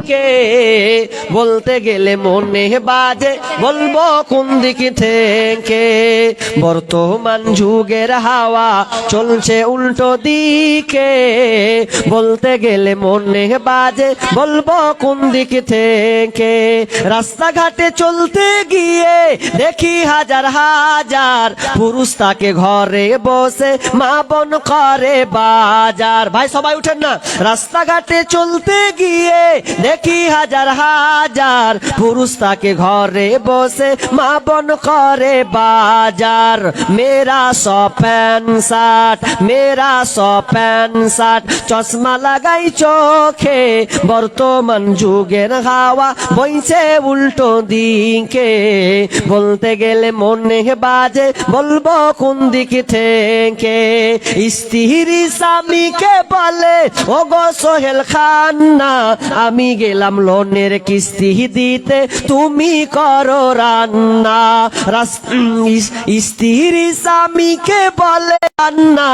দিকে বলতে গেলে মনে বাজে বলবো কোন দিক থেকে বর্তমান যুগের হাওয়া চলছে উল্টো দিকে বলতে গেলে মনে বাজে বলবো কোন দিক থেকে রাস্তাঘাটে চলতে গিয়ে দেখি হাজার হাজার পুরুষ তাকে ঘরে বসে মা বোন করে বাজার ভাই সবাই উঠেন না রাস্তাঘাটে চলতে গিয়ে দেখি হাজার হাজার পুরুষ তাকে ঘরে বসে মা বোন করে বাজার মেরা সো প্যান্ট শার্ট মেরা সো প্যান্ট শার্ট চশমা লাগাই চোখে বর্তমান যুগের হাওয়া বইছে উল্টো দিকে বলতে গেলে মনে বাজে বলবো কোন দিক থেকে স্ত্রী স্বামীকে বলে ও গো সোহেল খান না আমি গেলাম লোনের কিস্তি দিতে তুমি করো রান্না স্ত্রী স্বামীকে বলে রান্না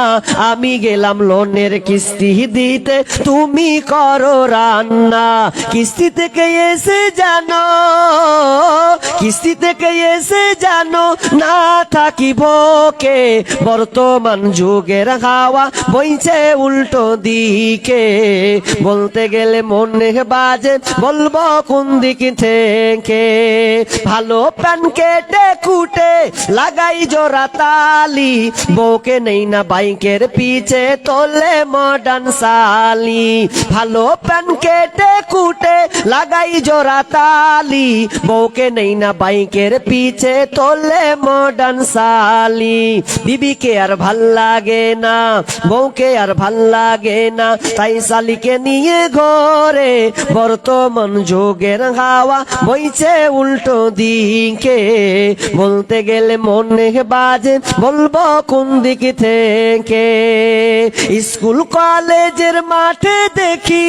আমি গেলাম লোনের কিস্তি দিতে তুমি করো রান্না কিস্তি থেকে এসে জানো কিস্তি থেকে এসে জানো না থাকিব কে বর্তমান যুগের হাওয়া বইছে উল্টো দিকে বলতে গেলে মনে বাজে বলবো কোন দিক থেকে ভালো প্যান কেটে কুটে লাগাই জোড়া তালি বউকে নেই না বাইকের পিছে তোলে মডার্ন সালি ভালো প্যান কেটে কুটে লাগাই জোড়া তালি বউকে নেই না বাইকের পিছে তোলে মডার্ন সালি বিবিকে আর ভাল লাগে না বউকে আর ভাল লাগে না তাই শালিকে নিয়ে ঘরে বর্তমান যুগের হাওয়া বইছে উল্টো দিকে বলতে গেলে মনে বাজে বলবো কোন দিক থেকে স্কুল কলেজের মাঠে দেখি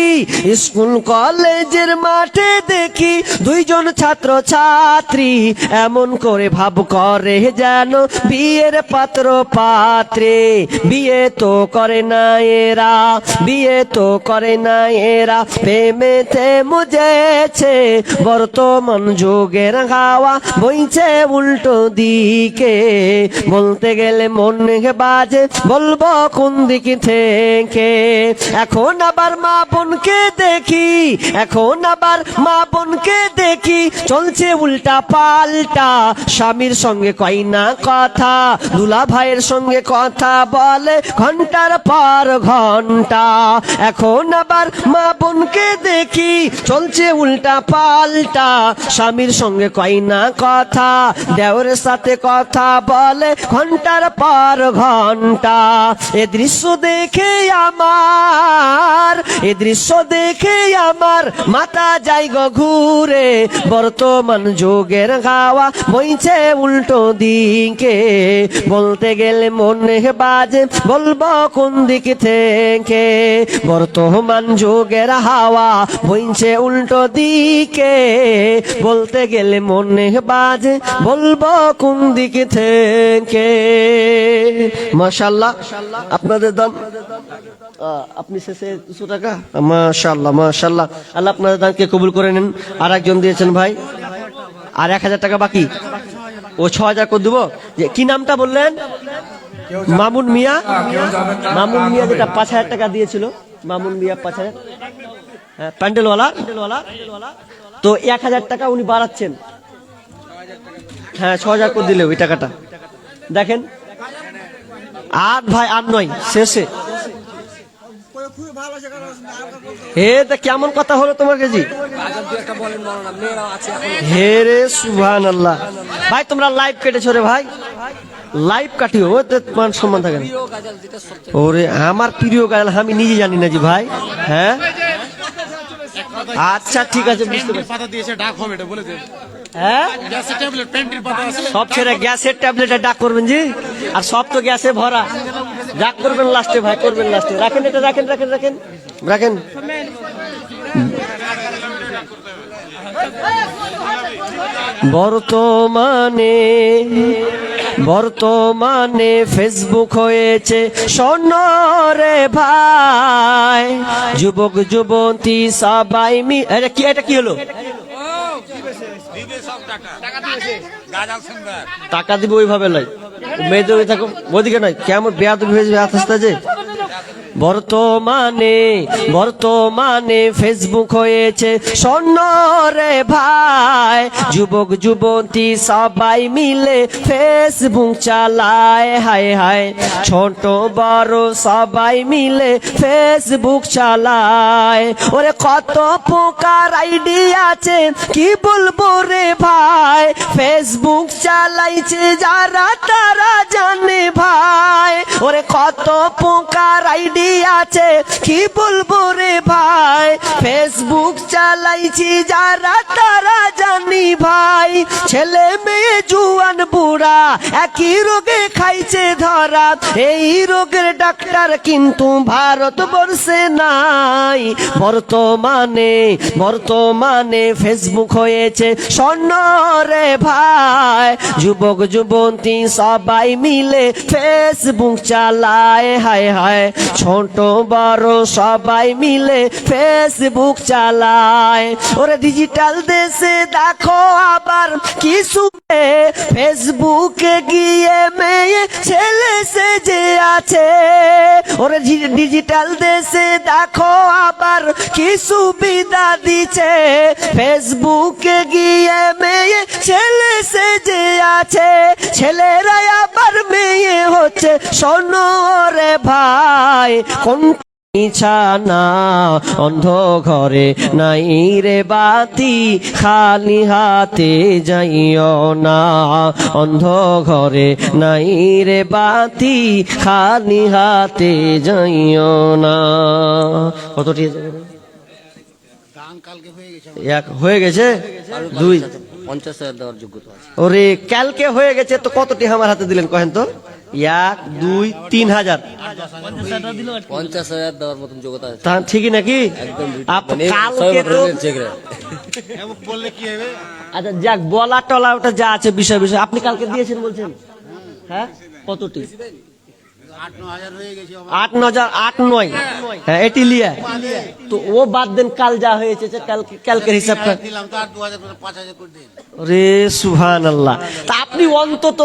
স্কুল কলেজের মাঠে দেখি দুইজন ছাত্র ছাত্রী এমন করে ভাব করে যেন বিয়ের পাত্র পাত্রে বিয়ে তো করে না এরা বিয়ে তো করে না এরা প্রেমেতে মুজেছে বর্তমান যুগের হাওয়া বইছে উল্টো দিকে বলতে গেলে মনে বাজে বলবো কোন দিক থেকে এখন আবার মা বোনকে দেখি এখন আবার মা বোনকে দেখি চলছে উল্টা পাল্টা স্বামীর সঙ্গে কয় না কথা দুলা ভাইয়ের সঙ্গে কথা বলে ঘন্টার পর ঘন্টা এখন আবার মা বোনকে দেখি চলছে উল্টা পাল্টা স্বামীর সঙ্গে কয় না কথা দেওরের সাথে কথা বলে ঘন্টার পর ঘন্টা এ দৃশ্য দেখে আমার এ দৃশ্য দেখে আমার মাথা যায় গো ঘুরে বর্তমান যুগের হাওয়া বইছে উল্টো দিকে বলতে গেলে মনে বাজে বলবো কোন দিক থেকে বর্তমান যুগের হাওয়া বইছে উল্টো দিকে বলতে গেলে মনে বাজে বলবো কোন দিক থেকে মাশাআল্লাহ আপনাদের দান আপনি শেষে 200 টাকা মাশাআল্লাহ মাশাআল্লাহ আল্লাহ আপনাদের দানকে কবুল করে নেন আর একজন দিয়েছেন ভাই আর 1000 টাকা বাকি ও 6000 করে দেবো যে কি নামটা বললেন মামুন মিয়া মামুন মিয়া যেটা 5000 টাকা দিয়েছিল মামুন মিয়া 5000 হ্যাঁ প্যান্ডেলওয়ালা তো 1000 টাকা উনি বাড়াচ্ছেন হ্যাঁ 6000 করে দিলে ওই টাকাটা দেখেন আর ভাই আর নয় শেষে হে তা কেমন কথা হলো তোমার কাছে হে রে সুবহানাল্লাহ ভাই তোমরা লাইভ কেটেছো রে ভাই লাইভ কাটিও মান সম্মান থাকে না ওরে আমার প্রিয় গাজাল আমি নিজে জানি না জি ভাই হ্যাঁ আচ্ছা ঠিক আছে বুঝতে পারছি পাতা দিয়েছে ডাক হবে এটা বলে দেন হ্যাঁ গ্যাসের ট্যাবলেট পেন্টির পাতা আছে সব ছেড়ে গ্যাসের ট্যাবলেটে ডাক করবেন জি আর সব তো গ্যাসে ভরা ডাক করবেন লাস্টে ভাই করবেন লাস্টে রাখেন এটা রাখেন রাখেন রাখেন রাখেন বর্তমানে বর্তমানে ফেসবুক হয়েছে সোনরে ভাই, যুবক যুবতী সবাই এটা কি হলো? টাকা দিবে ওইভাবে নয়, মেয়েদের ওই থাকো ওদিকে নয়, কেমন বেয়াদবি হয়েছে আস্তে আস্তে। বর্তমানে ফেসবুক হয়েছে সোনরে ভাই, যুবক যুবতী সবাই মিলে ফেসবুক চালায়, হায় হায় ছোট বড় সবাই মিলে ফেসবুক চালায়। ওরে কত প্রকার আইডি আছে কি বলবো রে ভাই, ফেসবুক চালাইছে যারা তারা জানে ভাই। ওরে কত প্রকার আইডি আছে কি বলবো রে ভাই, ফেসবুক চালাইছি যারা তারা জানি ভাই। ছেলে মেয়ে জুয়ান বুড়া একই রোগে খাইছে ধরা, এই রোগের ডাক্তার কিন্তু ভারতবর্ষে নাই। বর্তমানে ফেসবুক হয়েছে সোনরে ভাই, যুবক যুবতী সবাই মিলে ফেসবুক চালায়, হায় হায় ছোট বড় সবাই মিলে ফেসবুক চালায়। ওরে ডিজিটাল দেশে দেখো আবার কিছু ফেসবুকে গিয়ে মেয়ে ছেলে সেজে আছে। ওরে ডিজিটাল দেশে দেখো আবার কি সুবিধা দিচ্ছে, ফেসবুকে গিয়ে মেয়ে ছেলে সেজে আছে। ছেলেরা আবার মেয়ে হচ্ছে শোনো রে ভাই, কোন বিছানা অন্ধ ঘরে নাই রে বাতি, খালি হাতে যাইও না। অন্ধ ঘরে নাই রে বাতি, খালি হাতে যাইও না। কতটি এক হয়ে গেছে? 50,000 দেওয়ার যোগ্যতা আছে। ওরে কালকে হয়ে গেছে তো কতটি আমার হাতে দিলেন কহেন তো? 1 2 3 হাজার 50,000 দেওয়ার মতন যোগ্যতা আছে। তা ঠিকই নাকি? একদম কালকে তো আচ্ছা যাক, বলা টলা ওটা যা আছে বিষয় আপনি কালকে দিয়েছেন বলছেন, হ্যাঁ কতটি? 8-9 হ্যাঁ এটি লিয়া তো ও বাদ দেন, কাল যা হয়েছে কালকের হিসাবটা রে সুবহানাল্লাহ। তা আপনি অন্তত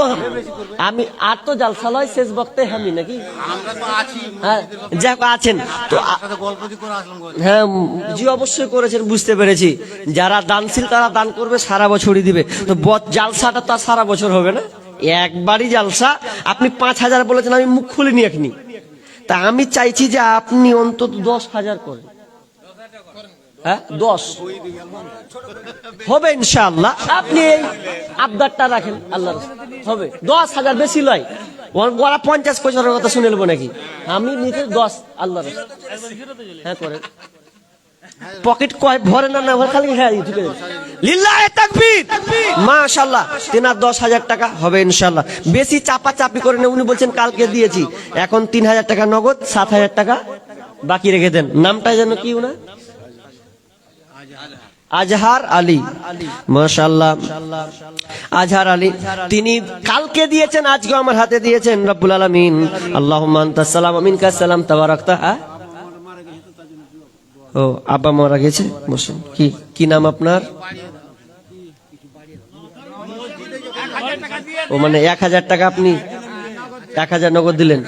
আমি আর তো জালসা লয় শেষ বক্তে আমি নাকি হ্যাঁ যাক আছেন তো হ্যাঁ জি অবশ্যই করেছেন, বুঝতে পেরেছি। যারা দানশীল তারা দান করবে, সারা বছরই দিবে। তো জালসাটা তো আর সারা বছর হবে না, একবারই জালসা। আপনি 5,000 বলেছেন, আমি মুখ খুলিনি এখনি। তা আমি চাইছি যে আপনি অন্তত 10,000 করেন। হ্যাঁ 10 হবে ইনশাআল্লাহ। আপনি এই আবদারটা রাখেন, আল্লাহর হবে 10,000, বেশি লয়। ওরা 50-55 কথা শুনে নেবো নাকি? আমি নিতে 10 আল্লাহর হ্যাঁ করেন। পকেট কয় ভরে না না খালি হ্যাঁ লিল্লাহে তাকবীর মাশাআল্লাহ। 10,000 টাকা হবে ইনশাআল্লাহ। বেশি চাপা চাপি করে না, উনি বলছেন কালকে দিয়েছি, এখন 3,000 টাকা নগদ, 7,000 টাকা বাকি রেখে দেন। নামটা যেন কি উনা? আজহার আলী, মাশাআল্লাহ আজহার আলী। তিনি কালকে দিয়েছেন, আজকে আমার হাতে দিয়েছেন। রব্বুল আলামিন আল্লাহুম্মা আনতাস সালাম ওয়া মিনকাস সালাম তাবারাকতা। ও আব্বা মারা গেছে, বসুন। কি নাম আপনার? ও মানে 1,000 টাকা আপনি 1,000 নগদ দিলেন?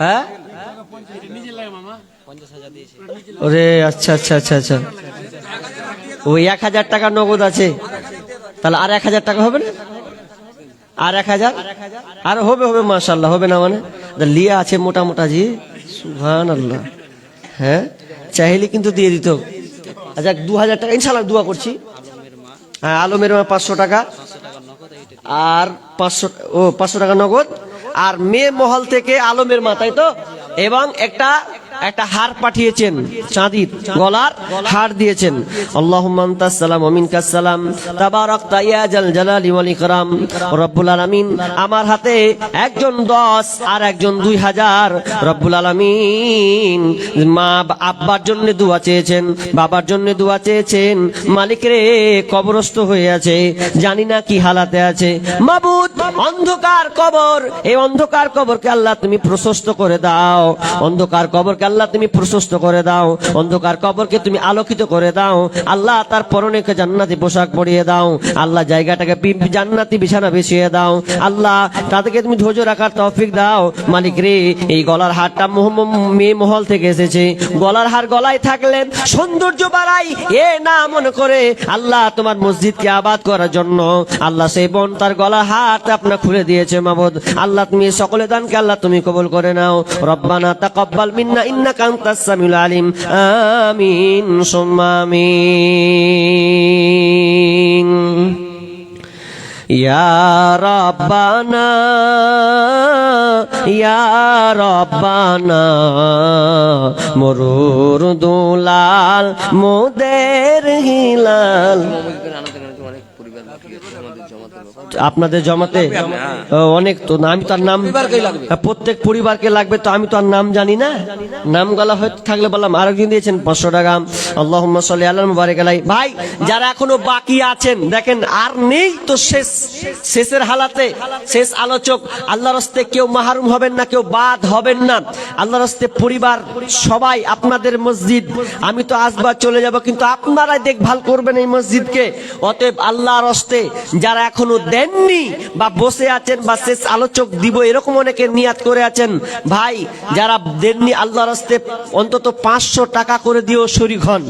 হ্যাঁ ওরে আচ্ছা আচ্ছা আচ্ছা আচ্ছা, ওই 1,000 টাকা নগদ আছে, তাহলে আর 1,000 টাকা হবে না? আর 1,000 আর হবে মাশাআল্লাহ। হবে না মানে লিয়া আছে মোটা মোটা জি, সুবহানাল্লাহ। হ্যাঁ চাইলে কিন্তু দিয়ে দিত। আচ্ছা 2,000 টাকা ইনশাআল্লাহ দোয়া করছি। হ্যাঁ আলমের 500 টাকা আর 500 টাকা নগদ। আর মেয়ে মহল থেকে আলমের মা, তাই তো? এবং একটা একটা হার পাঠিয়েছেন, চাঁদির গলার হার দিয়েছেন। আল্লাহুম্মা আনতাস সালাম ওয়া মিনকাস সালাম তাবারাকতা ইয়া জাল জালালি ওয়াল ইকরাম। রব্বুল আলামিন আমার হাতে একজন 10 আর একজন 2000। রব্বুল আলামিন মা আব্বার জন্য দোয়া চেয়েছেন, বাবার জন্য দোয়া চেয়েছেন। মালিক রে, কবরস্থ হয়ে আছে, জানি না কি হালাতে আছে। মাবুদ, অন্ধকার কবর, এই অন্ধকার কবরকে আল্লাহ তুমি প্রশস্ত করে দাও। অন্ধকার কবরকে আল্লাহ তুমি প্রশস্ত করে দাও। অন্ধকার কবরকে তুমি আলোকিত করে দাও। আল্লাহ তার পরনে জান্নাতি পোশাক পরিয়ে দাও। আল্লাহ জায়গাটাকে জান্নাতি বিছানা বিছিয়ে দাও। আল্লাহ তাদেরকে তুমি ধৈর্য রাখার তৌফিক দাও। মালিক রে, এই গলার হারটা মেয়ে মহল থেকে এসেছে। গলার হার গলায় থাকলে সৌন্দর্য বাড়াই, এ না মনে করে আল্লাহ তোমার মসজিদকে আবাদ করার জন্য আল্লাহ সেই বোন তার গলার হাত আপনার খুলে দিয়েছে। মাবুদ, আল্লাহ তুমি সকলে দানকে আল্লাহ তুমি কবুল করে নাও। রব্বানা তাকাব্বাল মিন্না ইন্নাকা আনতাস সামিউল আলিম। আমিন সুম্মা আমিন। ইয়া রাব্বানা ইয়া রাব্বানা মরুর দুলাল মোদের হিলাল। অনেক পরিবার বাকি আছে আমাদের জমাতে ব্যাপার। আপনাদের জমাতে অনেক তো, আমি তার নাম প্রত্যেক পরিবারকে লাগবে, তো আমি তো আর নাম জানি না। নাম গলা হয়তো থাকলে বললাম। আরেকদিন দিয়েছেন 500 টাকা। আল্লাহুম্মা সাল্লি আলা মুবারিক আলাই। ভাই যারা এখনো বাকি আছেন, দেখেন আর নেই তো, শেষের হালাতে শেষ আলোচক। আল্লাহর রাস্তে কেউ মাহরুম হবেন না, কেউ বাদ হবেন না। আল্লাহর রাস্তে পরিবার সবাই, আপনাদের মসজিদ, আমি তো আসবার চলে যাব, কিন্তু আপনারাই দেখভাল করবেন এই মসজিদকে। অতএব আল্লাহর রাস্তে যারা এখনো দেননি বা বসে আছেন বা শেষ আলোচক দিব এরকম অনেকে নিয়াত করে আছেন, ভাই যারা দেননি আল্লাহর রাস্তে অন্তত 500 টাকা করে দিও, শরীক হন।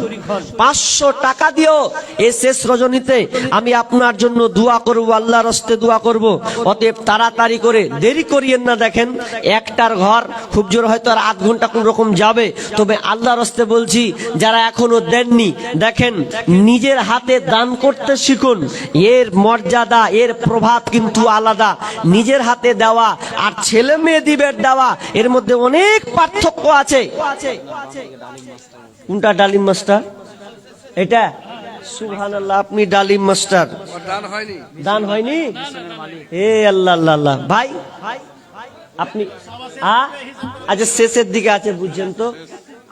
500 টাকা দিও। এই শেষ রজনীতে আমি আপনার জন্য দোয়া করব, আল্লাহর রাস্তে দোয়া করব। অতএব তাড়াতাড়ি করে, দেরি করিয়েন না। দেখেন একটার ঘর খুব জোর হয়তো আর আধ ঘন্টা কোন রকম যাবে, তবে আল্লাহর রাস্তে বলছি যারা এখনো দেননি, দেখেন নিজের হাতে দান করতে শিখুন। এর মর্যাদা, এর প্রভাব কিন্তু আলাদা। নিজের হাতে দেওয়া আর ছেলে মেয়ে দিবের দেওয়া, এর মধ্যে অনেক পার্থক্য আছে। কোনটা ডালিম মাস্টার? এটা সুবহানাল্লাহ, আপনি ডালিম মাস্টার। দান হয়নি? এ আল্লাহ আল্লাহ আল্লাহ। ভাই আপনি আচ্ছা শেষের দিকে আছে, বুঝছেন তো?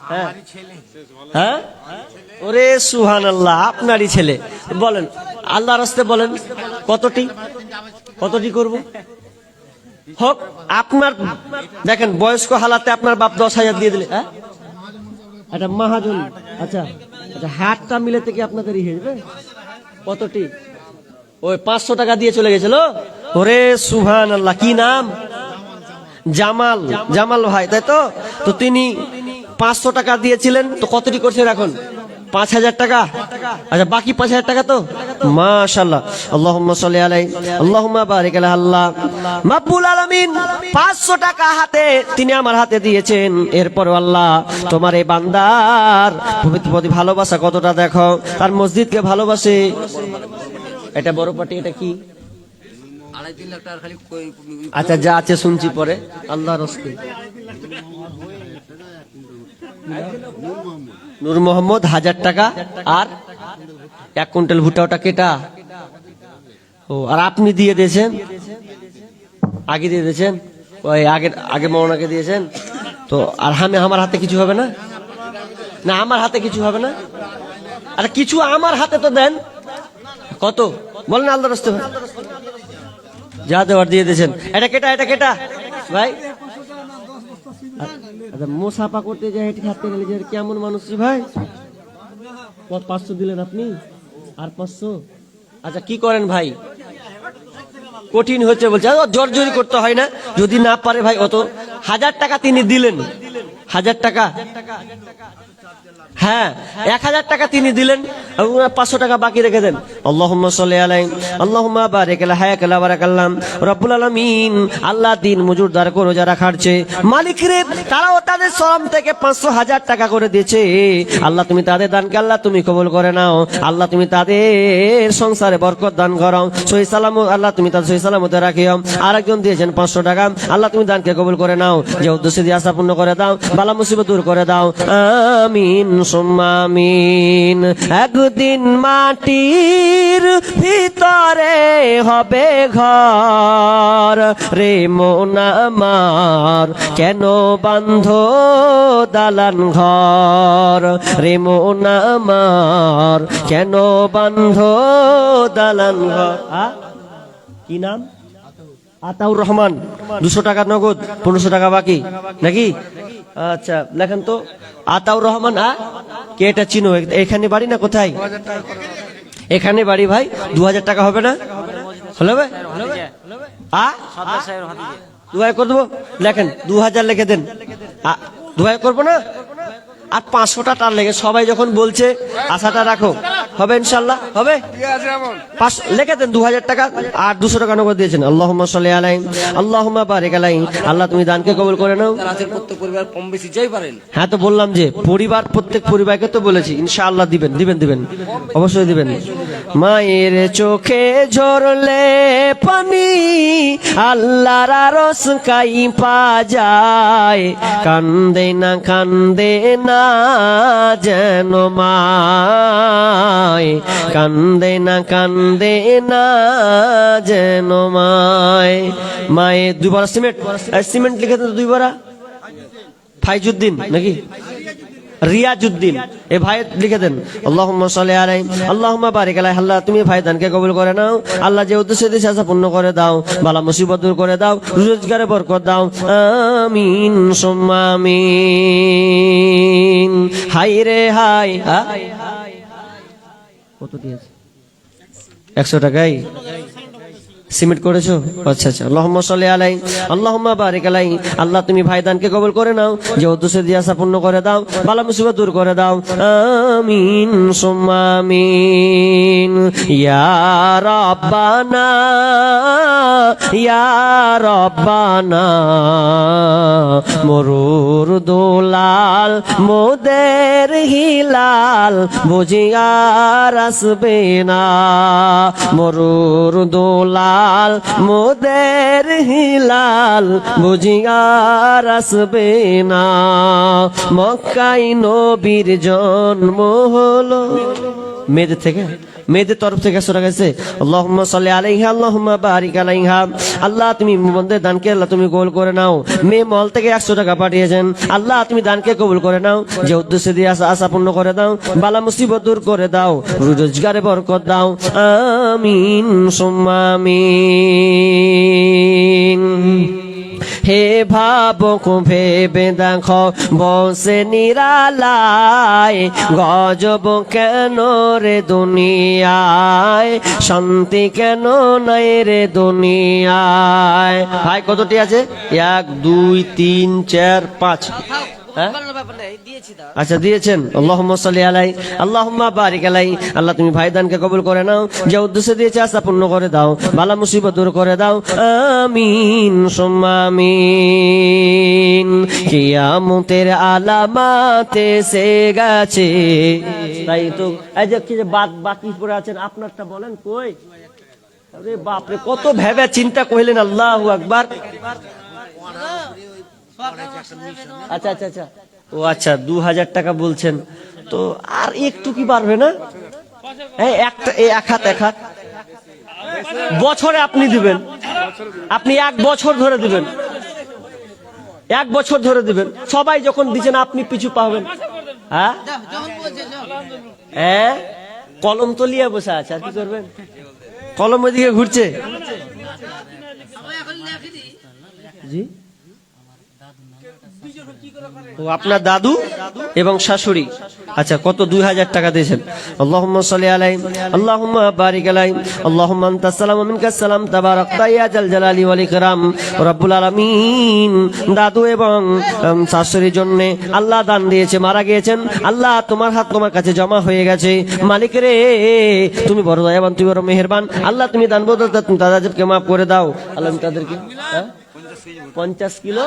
হ্যাঁ হ্যাঁ, ওরে সুবহানাল্লাহ, আপনারই ছেলে। বলেন আল্লাহর রাস্তে বলেন কতটি করব? হোক আপনার, দেখেন বয়স্ক হালাতে আপনার বাপ 10,000 দিয়ে দিলে, হ্যাঁ এটা মাহাজন। আচ্ছা আচ্ছা, হাতটা মিলে থেকে আপনাদের হয়ে যাবে কতটি? ওই 500 টাকা দিয়ে চলে গেছিল। ওরে সুবহানাল্লাহ, কি নাম? জামাল। জামাল ভাই, তাই তো? তো তিনি 500 টাকা দিয়েছিলেন, তো কতটি করছেন এখন? 5,000 টাকা। আচ্ছা বাকি 5,000 টাকা তো মাশাআল্লাহ। আল্লাহুম্মা সাল্লি আলাইহি আল্লাহুম্মা বারিক আলা। আল্লাহ মাবুল আলামিন 500 টাকা হাতে তিনি আমার হাতে দিয়েছেন। এরপরে আল্লাহ তোমার এই বান্দার প্রতি ভালোবাসা কতটা দেখো, তার মসজিদকে ভালোবাসে। এটা বড় পাটি, এটা কি? 2.5-3 লাখ টাকা খালি। আচ্ছা যা আছে শুনছি পরে। আল্লাহর রাস্তে নূর মোহাম্মদ 1000 টাকা আর 1 কুইন্টাল ভুট্টা। ওটা কেটা? ও, আর আপনি দিয়ে দিয়েছেন, আগে দিয়ে দিয়েছেন, ওই আগে মৌনাকে দিয়েছেন তো। আর আমার হাতে কিছু হবে না? না আমার হাতে কিছু হবে না? আর কিছু আমার হাতে তো দেন। কত বলেন আল্লাহর রাস্তে? যা দেওয়ার দিয়ে দিয়েছেন। এটা কেটা? এটা কেটা ভাই? আচ্ছা মোসাফা করতে যাই হেঁটে হাঁটতে গেলে যে কেমন মানুষ ভাই? 500 দিলেন আপনি আর 500। আচ্ছা কি করেন ভাই? কঠিন হচ্ছে বলছে, জোর জোরি করতে হয় না, যদি না পারে ভাই। অত 1000 টাকা তিনি দিলেন, 1000 টাকা হ্যাঁ, 1000 টাকা তিনি দিলেন, 500 টাকা বাকি রেখে দেন। আল্লাহুম্মা সাল্লি আলাইহি আল্লাহুম্মা বারিক আলা হায়াকালা বারাকাল্লাম রব্বুল আলামিন। আল্লাহ দিন মজুরদার করো যারা খাটছে, মালিক রে তারাও তাদের শ্রম থেকে 500,000 টাকা করে দিয়েছে। আল্লাহ তুমি তাদের দানকে আল্লাহ তুমি কবুল করে নাও। আল্লাহ তুমি তাদের সংসারে বরকত দান করো, সহি সালামত আল্লাহ তুমি তাদের সহি সালামতে রাখিও। আরেকজন দিয়েছেন 500 টাকা, আল্লাহ তুমি দানকে কবুল করে নাও, যে উদ্দেশ্যে দিয়ে আশা পূর্ণ করে দাও, বালা মুসিবত দূর করে দাও, আমিন সুম্মা আমিন। একদিন মাটির ভিতরে হবে ঘর, রে মন আমার কেন বান্ধ দালান ঘর, রে মন আমার কেন বান্ধ দালান ঘর। কি নাম? আতাউর রহমান। 200 টাকা নগদ, 1500 টাকা বাকি নাকি? আচ্ছা লেখেন তো, আতাউর রহমান। কে এটা চিনো? এখানে বাড়ি না কোথায়? এখানে বাড়ি ভাই। 2000 টাকা হবে না? হলে ভাই দুহাই করে দেবো। লেখেন 2000 লিখে দেন। দুহাই করবো না, আর 500টা টার লেগে সবাই যখন বলছে আশাটা রাখো, হবে ইনশাল্লাহ হবে। লিখে দেন 2000 টাকা আর 200 টাকা নগদ দিয়েছেন। আল্লাহুম্মা সাল্লি আলাইহি আল্লাহুম্মা বারিক আলাইহি। আল্লাহ তুমি দানকে কবুল করে নাও। প্রত্যেক পরিবার কম বেশি যাই পারেন। হ্যাঁ তো বললাম যে পরিবার, প্রত্যেক পরিবারকে তো বলেছি ইনশাআল্লাহ দিবেন দিবেন দিবেন, অবশ্যই দিবেন। মায়ের চোখে ঝরলে পানি আল্লাহর আরশ কাইপা যায়, কান্দে না যেন মায়, কান্দে না যেন মায়। মায়ে 2 বার সিমেন্ট লিখে দেন, 2 বার। ফাইজুদ্দিন নাকি রিয়াজউদ্দিন, এ ভাই লিখে দেন। আল্লাহুম্মা সাল্লি আলাইহি আল্লাহুম্মা বারিক আলাইহি। আল্লাহ তুমি ভাই দানকে কবুল করে নাও। আল্লাহ যে উদ্দেশ্যে দিয়েছে আশা পূর্ণ করে দাও, বালা মুসিবত দূর করে দাও, রোজগারে বরকত দাও, আমিন সুম্মা আমিন। হাই রে হাই। কত দিয়েছে? 100 টাকাই সিমেন্ট করেছো? আচ্ছা আচ্ছা। আল্লাহুম্মা সাল্লি আলাইহি আল্লাহুম্মা বারিক আলাইহি। আল্লাহ তুমি ভাইদানকে কবুল করে নাও, যে উদ্দেশ্যে দিয়ে আশা পূর্ণ করে দাও, বালা মুসিবত দূর করে দাও, আমিন সুম্মা আমিন। ইয়া রাব্বানা ইয়া রাব্বানা, মরুর দুলাল মোদের হিলাল বুঝিয়ার আসবে না, মরুর দুলাল মোদের হিলাল বুঝিয়ার আসবে না। মক্কায় নবীর জন্ম হলো, মেয়েদের থেকে, মেয়েদের তরফ থেকে 100 টাকা গেছে। আল্লাহুম্মা সাল্লি আলাইহা আল্লাহুম্মা বারিক আলাইহা। আল্লাহ তুমি মন্দের দানকে আল্লাহ তুমি কবুল করে নাও। মেয়ে মল থেকে 100 টাকা পাঠিয়েছেন, আল্লাহ তুমি দানকে কবুল করে নাও, যে উদ্দেশ্যে দিয়ে আশা পূর্ণ করে দাও, বালা মুসিবত দূর করে দাও, রোজগারে বরকত দাও, আমিন সুম্মা আমিন। হে ভাবক ভেবে দেখো বসে নিরালায়, গজব কেন রে দুনিয়ায়, শান্তি কেন নাই রে দুনিয়ায়। ভাই কতটি আছে? 1 2 3 4 5। আচ্ছা দিয়েছেন। আল্লাহুম্মা সাল্লি আলাইহি আল্লাহুম্মা বারিক আলাইহি। আল্লাহ তুমি ভাইদানকে কবুল করে নাও, যে উদ্দেশ্যে দিয়েছে আশা পূর্ণ করে দাও, বালা মুসিবত দূর করে দাও, আমিন সুম্মা আমিন। কিয়ামতের আলামাত এসে গেছে, তাই তো এই যে কি যে বাকি পড়ে আছেন আপনারটা বলেন কই? আরে বাপ রে, কত ভেবে চিন্তা কইলেন। আল্লাহু আকবার। আচ্ছা আচ্ছা আচ্ছা, ও আচ্ছা 2000 টাকা বলছেন তো, আর একটু কি পারবে না? একটা এক হাত বছরে আপনি দিবেন, আপনি 1 বছর ধরে দিবেন, 1 বছর ধরে দিবেন। সবাই যখন দিচ্ছেন আপনি পিছু পাবেন। হ্যাঁ হ্যাঁ, কলম তো লিয়ে বসে আছে, আর কি করবেন? কলম ওইদিকে ঘুরছে। জি ও আপনার দাদু এবং শাশুড়ি। আচ্ছা, কত? 2000 টাকা দিয়েছেন। আল্লাহুম্মা সাল্লি আলাইহি আল্লাহুম্মা বারিক আলাইহি আল্লাহুম্মা আনতাস সালামু মিনকাস সালাম তাবারাকতা ইয়া জাল জালালি ওয়াল ইকরাম রব্বুল আলামিন। দাদু এবং শাশুড়ির জন্য আল্লাহ দান দিয়েছে, মারা গিয়েছেন। আল্লাহ তোমার হাত তোমার কাছে জমা হয়ে গেছে। মালিক রে, তুমি বড় দয়াবান, তুমি বড় মেহেরবান। আল্লাহ তুমি দান বদলতা, তুমি তাদেরকে মাফ করে দাও। আল্লাহ তুমি তাদেরকে 50 কিলো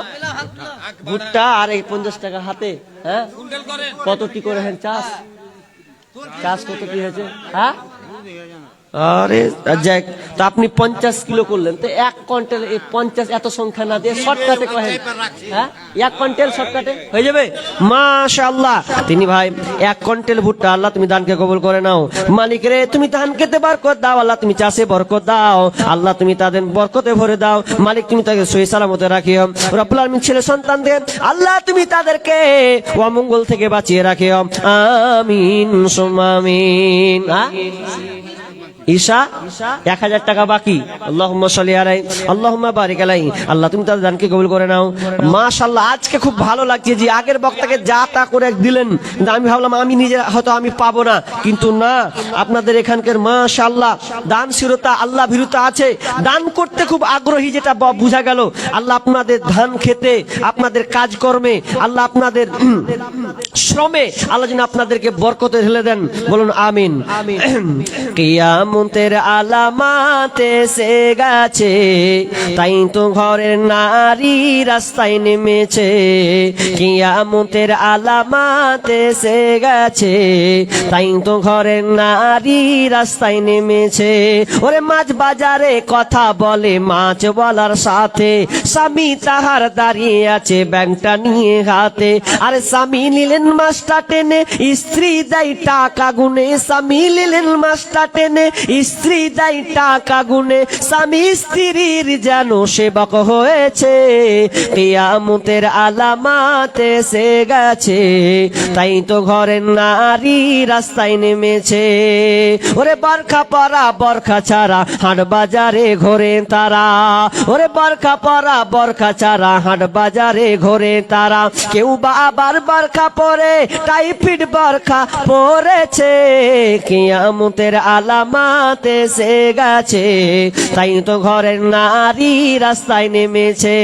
ভুট্টা আর এই 50 টাকা হাতে, হ্যাঁ কত কি করে চাষ চাষ কত কি হয়েছে? হ্যাঁ আরে যাক, তো আপনি 50 কিলো করলেন, তো 1 কুইন্টাল 50 এত সংখ্যা না দিয়ে শর্টকাটে কহেন, হ্যাঁ 1 কুইন্টাল শর্টকাটে হয়ে যাবে। মাশাআল্লাহ। তিনি ভাই 1 কুইন্টাল ভুট্টা, আল্লাহ তুমি দানকে কবুল করে নাও। মালিক রে, তুমি ধান খেতে বরকত দাও। আল্লাহ তুমি চাষে বরকত দাও। আল্লাহ তুমি তাদের বরকতে ভরে দাও। মালিক তুমি তাকে সহি সালামতে রাখিও। রব্বুল আলামিন ছেলে সন্তান দেন, আল্লাহ তুমি তাদেরকে অমঙ্গল থেকে বাঁচিয়ে রাখিও। আমিন সুম্মা আমিন। ঈশা 1000 টাকা বাকি। আল্লাহুম্মা সাল্লি আলাইহি আল্লাহুম্মা বারিক আলাইহি। আল্লাহ তুমি তাদের দানকে কবুল করে নাও। মাশাআল্লাহ, আজকে খুব ভালো লাগছে যে আগের বক্তাকে যা তা করে দিলেন। আমি ভাবলাম আমি নিজে হয়তো আমি পাবো না, কিন্তু না, আপনাদের এখানকার মাশাআল্লাহ দানশীলতা, আল্লাহ ভীরুতা আছে। দান করতে খুব আগ্রহী, যেটা বোঝা গেল। আল্লাহ আপনাদের ধান খেতে, আপনাদের কাজকর্মে, আল্লাহ আপনাদের শ্রমে আল্লাহ যেন আপনাদেরকে বরকতে ঢেলে দেন। বলুন আমিন। কিয়ামতের আলামাত এসে গেছে, তাই তো ঘরের নারী রাস্তায় নেমেছে। কিয়ামতের আলামাত এসে গেছে, তাই তো ঘরের নারী রাস্তায় নেমেছে। ওরে মাছ বাজারে কথা বলে মাছ বলার সাথে, স্বামী তাহার দাঁড়িয়ে আছে ব্যাংকটা নিয়ে হাতে। আরে স্বামী নিলেন মাছটা টেনে, স্ত্রী দেয় টাকা গুনে। স্বামী নিলেন মাছটা টেনে, স্ত্রী দেয় টাকা গুনে। স্বামী স্ত্রীর যেন সেবক হয়েছে। কিয়ামতের আলামাত এসে গেছে, তাই তো ঘরের নারী রাস্তায় নেমেছে। ওরে বরখা পরা বরখা ছাড়া হাট বাজারে ঘোরে তারা। ওরে বরখা পরা বরখা ছাড়া হাট বাজারে ঘোরে তারা। কেউ বা আবার বরখা পরে টাইফিড বরখা পরেছে। কিয়ামতের আলামাত এসে গেছে, তাই তো ঘরের নারী রাস্তায় নেমেছে।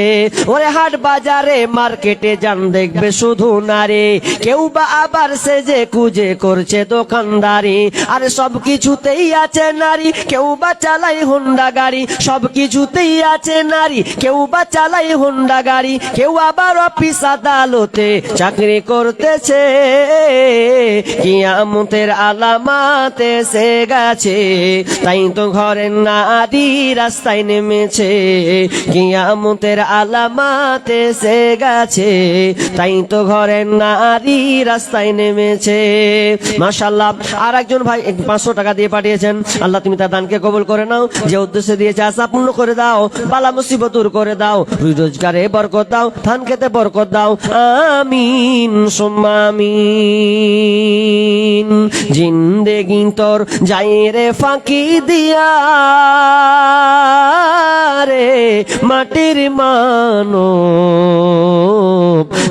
ওরে হাট বাজারে মার্কেটে যান দেখবে শুধু নারী। কেউ বা আবার সেজে কুজে করছে দোকানদারি। আরে সব কিছুতেই আছে নারী, কেউ বা চালাই হোন্ডা গাড়ি। সব কিছুতেই আছে নারী, কেউ বা চালাই হোন্ডা গাড়ি। কেউ আবার অফিস আদালতে চাকরি করতেছে। কিয়ামতের আলামাত এসে গেছে, তাই তো ঘরের নারী রাস্তায় নেমেছে। কিয়ামতের আলামাত এসে গেছে, তাই তো ঘরের নারী রাস্তায় নেমেছে। মাশাআল্লাহ। আর একজন ভাই 500 টাকা দিয়ে পাঠিয়েছেন। আল্লাহ তুমি তার দানকে কবুল করে নাও। যে উদ্দেশ্যে দিয়েছে আশা পূর্ণ করে দাও, বালা মুসিবত দূর করে দাও, রোজগারে বরকত দাও, ধান খেতে বরকত দাও। আমিন সুম্মা আমিন। জিন্দেগি তোর যাই রে ফাঁকি দিয়া রে মাটির মানব।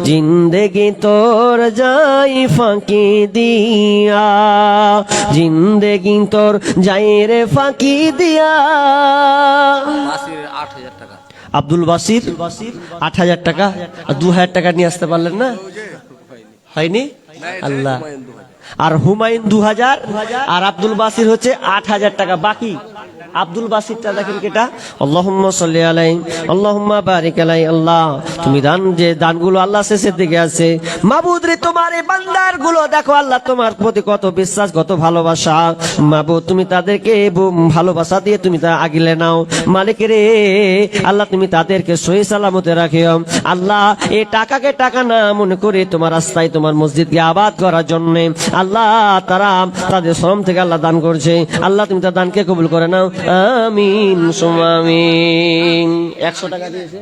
জিন্দেগি তোর যাই ফাঁকি দিয়া, জিন্দেগি তোর যাই রে ফাঁকি দিয়া। 8000 টাকা। আব্দুল বাসির 8000 টাকা। আর 2000 টাকা নিয়ে আসতে পারলেন না? হয়নি? আল্লাহ। আর হুমায়ুন 2000, আর আব্দুল বাসির হচ্ছে 8000 টাকা বাকি। আব্দুল বাসিরটা দেখেন কেটা। আল্লাহুম্মা সাল্লি আলাইহি আল্লাহুম্মা বারিক আলাইহি। আল্লাহ তুমি দান, যে দানগুলো আল্লাহ শেষের দিকে আছে। মাবুদ রে, তোমার এই বান্দার গুলো দেখো আল্লাহ, তোমার প্রতি কত বিশ্বাস, কত ভালোবাসা। মাবুদ তুমি তাদেরকে ভালোবাসা দিয়ে তুমি তা আগিলে নাও। মালিক রে আল্লাহ তুমি তাদেরকে সহি সালামতে রাখিও। আল্লাহ এই টাকাকে টাকা না মনে করে তোমার রাস্তায়, তোমার মসজিদকে আবাদ করার জন্য আল্লাহ তারা তাদের শ্রম থেকে আল্লাহ দান করছে। আল্লাহ তুমি তার দানকে কবুল করে নাও। আমিন সুম্মা আমিন। 100 টাকা দিয়েছে।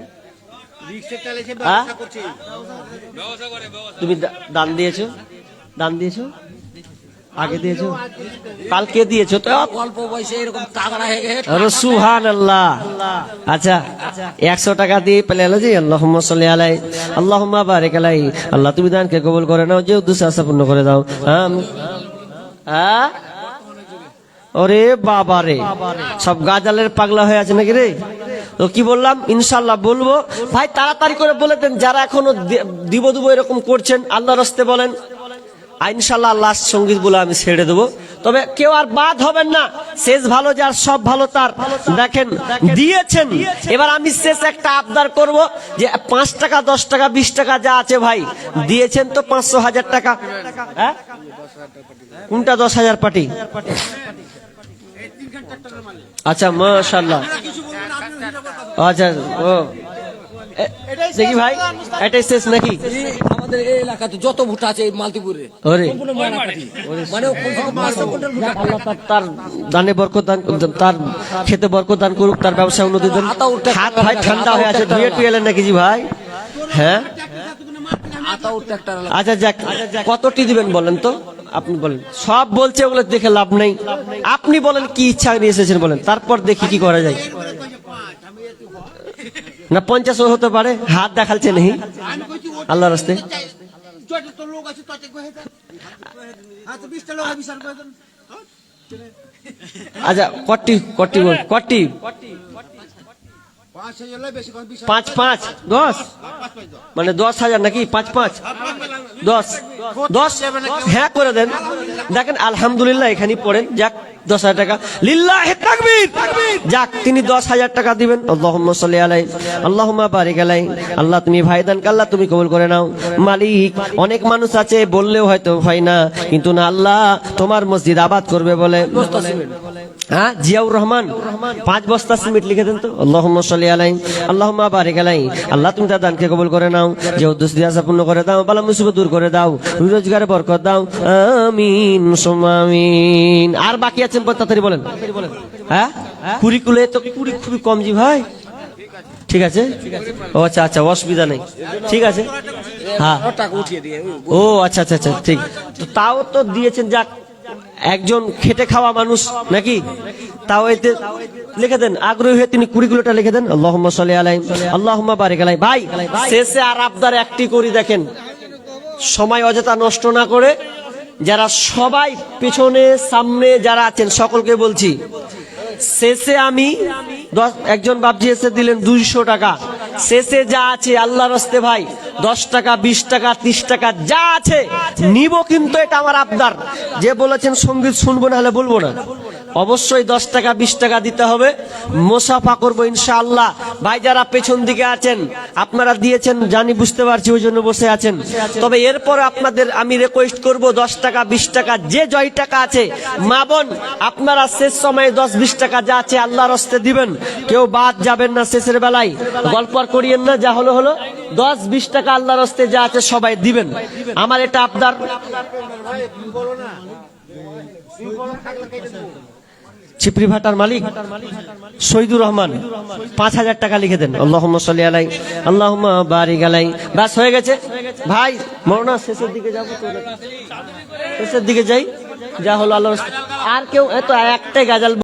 তুমি দান দিয়েছো, দান দিয়েছো। আগে দিয়েছো, কালকে দিয়েছো তো অল্প বয়সে এরকম তাগড়া হয়ে গেছে। আরে সুবহানাল্লাহ। আচ্ছা 100 টাকা দিয়ে পেলে এলো জি, আল্লাহুম্মা সাল্লি আলাই আল্লাহুম্মা বারিক আলাই। আল্লাহ তুমি দানকে কবুল করে নাও, যে উদ্দেশ্য আশা পূর্ণ করে দাও। হ্যাঁ ওরে বাবা রে, সব গাজালের পাগলা হয়ে আছে নাকি রে? তো কি বললাম, ইনশাল্লাহ বলবো। ভাই তাড়াতাড়ি করে বলে দেন, যারা এখনো দিব এরকম করছেন, আল্লাহর রাস্তে বলেন। ইনশাল্লাহ লাস্ট সঙ্গীত বলে আমি ছেড়ে দেবো, তবে কেউ আর বাদ হবেন না। শেষ ভালো যার, সব ভালো তার। দেখেন দিয়েছেন, এবার আমি শেষ একটা আবদার করব যে 5 টাকা 10 টাকা 20 টাকা যা আছে ভাই দিয়েছেন তো 500 1000 টাকা। হ্যাঁ কোনটা 10,000 পার্টি? আচ্ছা মাশাআল্লাহ। আচ্ছা ও দেখি ভাই এটাই শেষ নাকি? আমাদের এই এলাকাতে যত ভুট্টা আছে এই মালতীপুরে ওরে সম্পূর্ণ ময়নাকাটি। মানে আল্লাহ তার দানে বরকত দান, তার খেতে বরকত দান করুক, তার ব্যবসায় উন্নতি দেন। হাত ভাই ঠান্ডা হয়ে আছে, ধুয়ে টুয়ে এলেন নাকি জি ভাই? হ্যাঁ আচ্ছা যাক, কতটি দিবেন বলেন তো, আপনি বলেন। সব বলছে ওগুলো দেখে লাভ নেই, আপনি বলেন কি ইচ্ছা নিয়ে এসেছেন বলেন, তারপর দেখি কি করা যায়। না 50 হতে পারে, হাত দেখালছে নেই আল্লাহর রাস্তে। আচ্ছা কটি কটি কটি 5 5 10 মানে 10,000 নাকি? 5 5 10 10 হ্যাঁ করে দেন। দেখেন আলহামদুলিল্লাহ এখানে পড়েন, যাক 10,000 টাকা লিল্লাহি তাকবীর। যাক তিনি 10,000 টাকা দিবেন। আল্লাহুম্মা সাল্লি আলাইহি আল্লাহুম্মা বারিক আলাইহি। আল্লাহ তুমি ভাইদান আল্লাহ তুমি কবুল করে নাও। মালিক অনেক মানুষ আছে বললেও হয়তো হয় না, কিন্তু না আল্লাহ তোমার মসজিদ আবাদ করবে বলে। হ্যাঁ জিয়াউর রহমান 5 বস্তা সিমেন্ট লিখে দেন তো। আল্লাহুম্মা সাল্লি আলাইহি আল্লাহুম্মা বারিক আলাইহি। আল্লাহ তুমি তার দানকে কবুল করে নাও, যে উদ্দেশ্য দিয়ে আশা পূর্ণ করে দাও, বালা মুসিবত দূর করে দাও, রোজগারে বরকত দাও, আমিন সুম্মা আমিন। আর বাকি আছেন তাড়াতাড়ি বলেন। হ্যাঁ কুড়িকুলে তো কুড়ি খুবই কম জি ভাই। ঠিক আছে ও আচ্ছা আচ্ছা অসুবিধা নেই, ঠিক আছে। হ্যাঁ ও আচ্ছা আচ্ছা আচ্ছা ঠিক, তো তাও তো দিয়েছেন। যাক একজন খেটে খাওয়া মানুষ নাকি, তাও এতে লিখে দেন, আগ্রহী হয়ে তিনি কুড়িগুলোটা লিখে দেন। আল্লাহুম্মা সাল্লি আলাইহি আল্লাহুম্মা বারিক আলাইহি। ভাই শেষে আর আবদার একটি করি, দেখেন সময় অযথা নষ্ট না করে, যারা সবাই পেছনে সামনে যারা আছেন সকলকে বলছি, শেষে আমি একজন বাবজি এসে দিলেন 200 টাকা, শেষে যা আছে আল্লাহর রাস্তে ভাই 10 টাকা 20 টাকা 30 টাকা যা আছে নিব, কিন্তু এটা আমার আবদার। যে বলেছেন সঙ্গীত শুনবো না হলে বলবো না, অবশ্যই 10 টাকা 20 টাকা দিতে হবে, মোসাফা করবো ইনশাআল্লাহ। ভাই যারা পেছন দিকে আছেন আপনারা দিয়েছেন জানি, বুঝতে পারছি, ওই জন্য বসে আছেন। তবে এরপর আপনাদের আমি রিকোয়েস্ট করব 10 টাকা 20 টাকা যে জয় টাকা আছে মা বোন আপনারা শেষ সময়ে 10-20 টাকা যা আছে আল্লাহর রাস্তে দিবেন, কেউ বাদ যাবেন না। শেষের বেলায় গল্প আর করিয়েন না, যা হলো হলো, 10-20 টাকা আল্লাহর রাস্তে যা আছে সবাই দিবেন, আমার এটা আবদার। চিপড়ি ভাটার মালিক শহীদুর রহমান 5,000 টাকা লিখে দেন। আল্লাহুম্মা সাল্লি আলাইহি আল্লাহুম্মা বারিক আলাইহি। বাস হয়ে গেছে ভাই, মরনা শেষের দিকে যাব তো, শেষের দিকে যাই, যা হলো আল্লাহ। আর কেউ এত একটাই গাজাল